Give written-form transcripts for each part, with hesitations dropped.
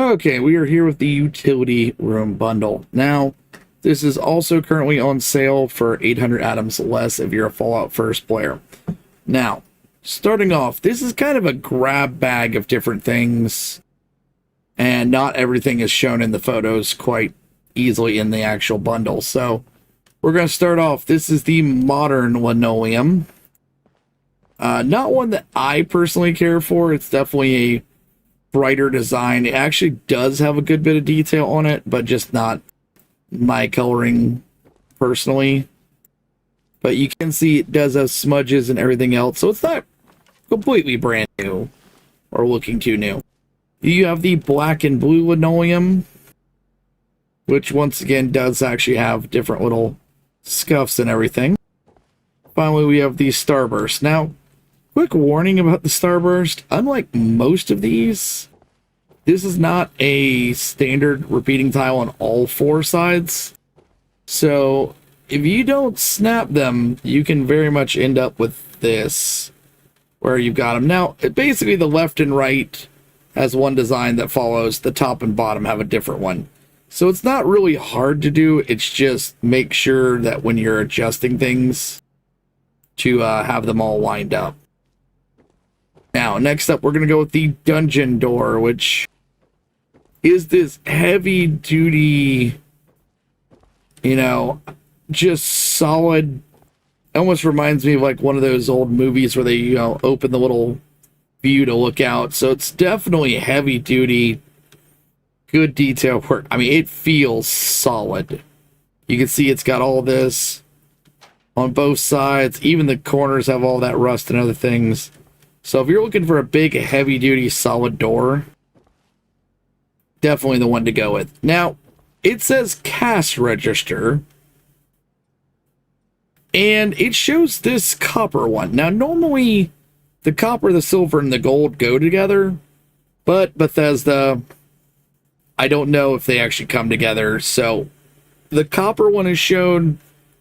Okay, we are here with the utility room bundle. Now, this is also currently on sale for 800 atoms less if you're a Fallout First player. Now, starting off, this is kind of a grab bag of different things, and not everything is shown in the photos quite easily in the actual bundle. So, we're going to start off. This is the modern linoleum. Not one that I personally care for. It's definitely a brighter design. It actually does have a good bit of detail on it, but just not my coloring personally. But you can see it does have smudges and everything else, so it's not completely brand new or looking too new. You have the black and blue linoleum, which once again does actually have different little scuffs and everything. Finally, we have the Starburst. Now, quick warning about the Starburst. Unlike most of these, this is not a standard repeating tile on all four sides. So, if you don't snap them, you can very much end up with this, where you've got them. Now, basically the left and right has one design that follows. The top and bottom have a different one. So it's not really hard to do. It's just make sure that when you're adjusting things to have them all lined up. Now, next up, we're going to go with the dungeon door, which is this heavy-duty, just solid. Almost reminds me of like one of those old movies where they, open the little view to look out. So it's definitely heavy-duty, good detail work. I mean, it feels solid. You can see it's got all this on both sides. Even the corners have all that rust and other things. So if you're looking for a big, heavy-duty, solid door, definitely the one to go with. Now, it says cash register, and it shows this copper one. Now, normally, the copper, the silver, and the gold go together, but Bethesda, I don't know if they actually come together. So, the copper one is shown.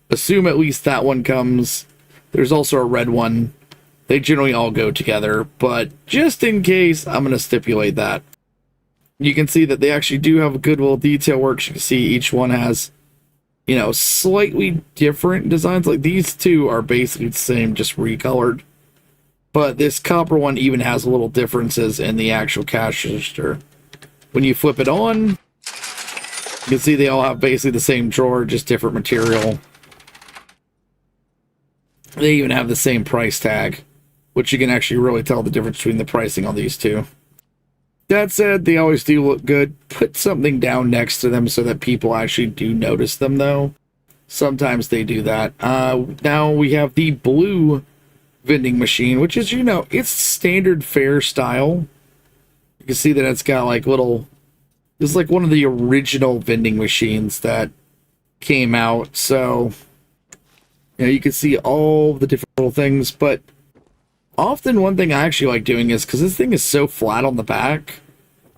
Assume at least that one comes. There's also a red one. They generally all go together, but just in case, I'm going to stipulate that. You can see that they actually do have a good little detail work. You can see each one has, slightly different designs. Like these two are basically the same, just recolored. But this copper one even has little differences in the actual cash register. When you flip it on, you can see they all have basically the same drawer, just different material. They even have the same price tag, which you can actually really tell the difference between the pricing on these two. That said, they always do look good. Put something down next to them so that people actually do notice them, though. Sometimes they do that. Now we have the blue vending machine, which is, it's standard fare style. You can see that it's got like little... It's like one of the original vending machines that came out. So, you can see all the different little things, but often one thing I actually like doing is, because this thing is so flat on the back,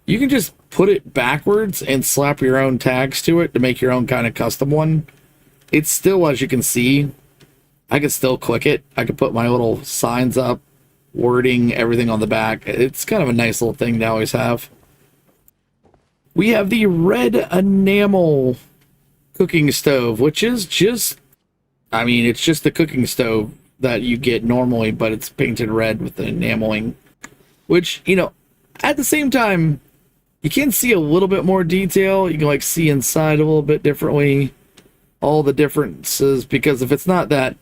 you can just put it backwards and slap your own tags to it to make your own kind of custom one. It's still, as you can see, I can still click it. I can put my little signs up, wording, everything on the back. It's kind of a nice little thing to always have. We have the red enamel cooking stove, which is just, it's just the cooking stove that you get normally, but it's painted red with the enameling, which, at the same time, you can see a little bit more detail. You can see inside a little bit differently, all the differences, because if it's not that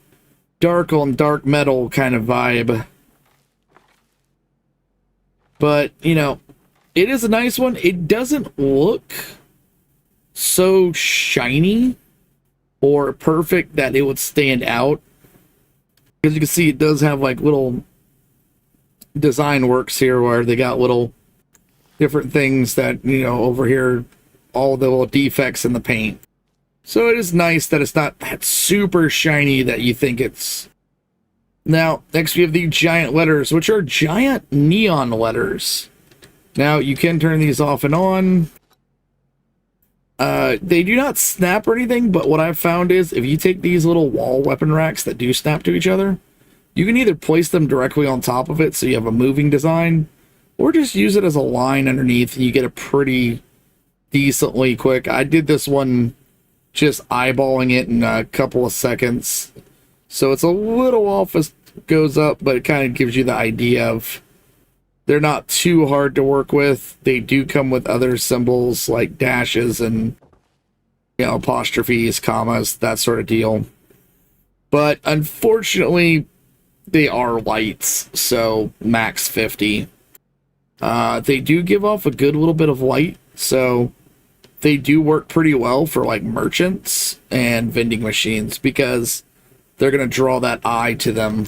dark on dark metal kind of vibe, but, it is a nice one. It doesn't look so shiny or perfect that it would stand out. Because you can see it does have like little design works here where they got little different things that, over here, all the little defects in the paint. So it is nice that it's not that super shiny that you think it's... Now, next we have the giant letters, which are giant neon letters. Now, you can turn these off and on. They do not snap or anything, but what I've found is if you take these little wall weapon racks that do snap to each other, you can either place them directly on top of it so you have a moving design, or just use it as a line underneath and you get a pretty decently quick. I did this one just eyeballing it in a couple of seconds, so it's a little off as it goes up, but it kind of gives you the idea of they're not too hard to work with. They do come with other symbols like dashes and, you know, apostrophes, commas, that sort of deal. But unfortunately, they are lights, so max 50. They do give off a good little bit of light, so they do work pretty well for like merchants and vending machines because they're going to draw that eye to them.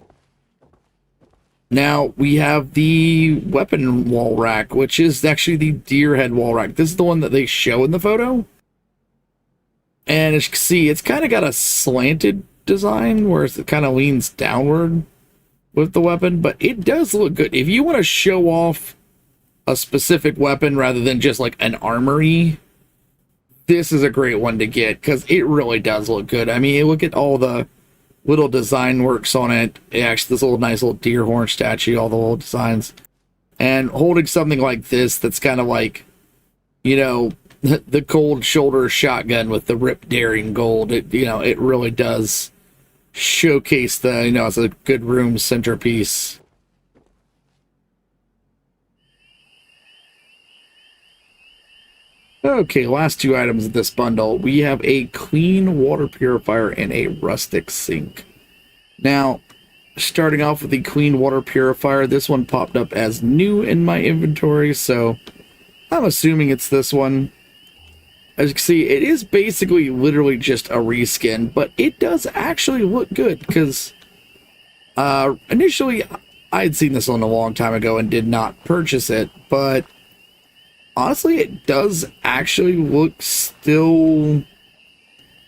Now we have the weapon wall rack, which is actually the deer head wall rack. This is the one that they show in the photo. And as you can see, it's kind of got a slanted design where it kind of leans downward with the weapon, but it does look good. If you want to show off a specific weapon rather than just like an armory, this is a great one to get because it really does look good. I mean, look at all the little design works on it. Actually, this little nice little deer horn statue, all the little designs. And holding something like this that's kind of like, you know, the cold shoulder shotgun with the ripped daring gold. It, you know, it really does showcase the, you know, it's a good room centerpiece. Okay, last two items of this bundle. We have a clean water purifier and a rustic sink. Now, starting off with the clean water purifier, this one popped up as new in my inventory, so I'm assuming it's this one. As you can see, it is basically literally just a reskin, but it does actually look good because initially I had seen this one a long time ago and did not purchase it, but honestly, it does actually look still,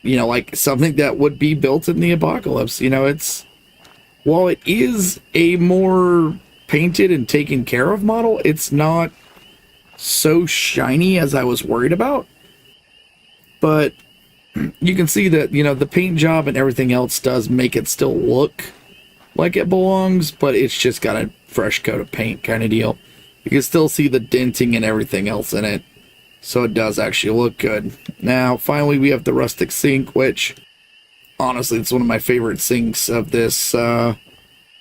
you know, like something that would be built in the apocalypse. You know, it's, while it is a more painted and taken care of model, it's not so shiny as I was worried about. But you can see that, you know, the paint job and everything else does make it still look like it belongs, but it's just got a fresh coat of paint kind of deal. You can still see the denting and everything else in it, so it does actually look good. Now, finally, we have the rustic sink, which, honestly, it's one of my favorite sinks of this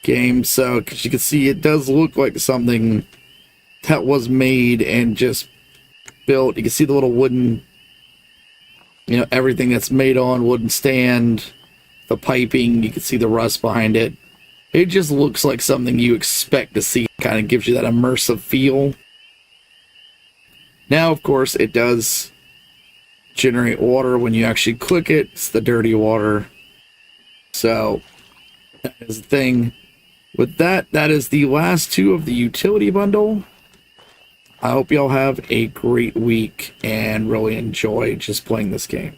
game. So, because you can see, it does look like something that was made and just built. You can see the little wooden, you know, everything that's made on wooden stand, the piping, you can see the rust behind it. It just looks like something you expect to see. Kind of gives you that immersive feel. Now, of course, it does generate water when you actually click it. It's the dirty water. So, that is the thing. With that, that is the last two of the utility bundle. I hope y'all have a great week and really enjoy just playing this game.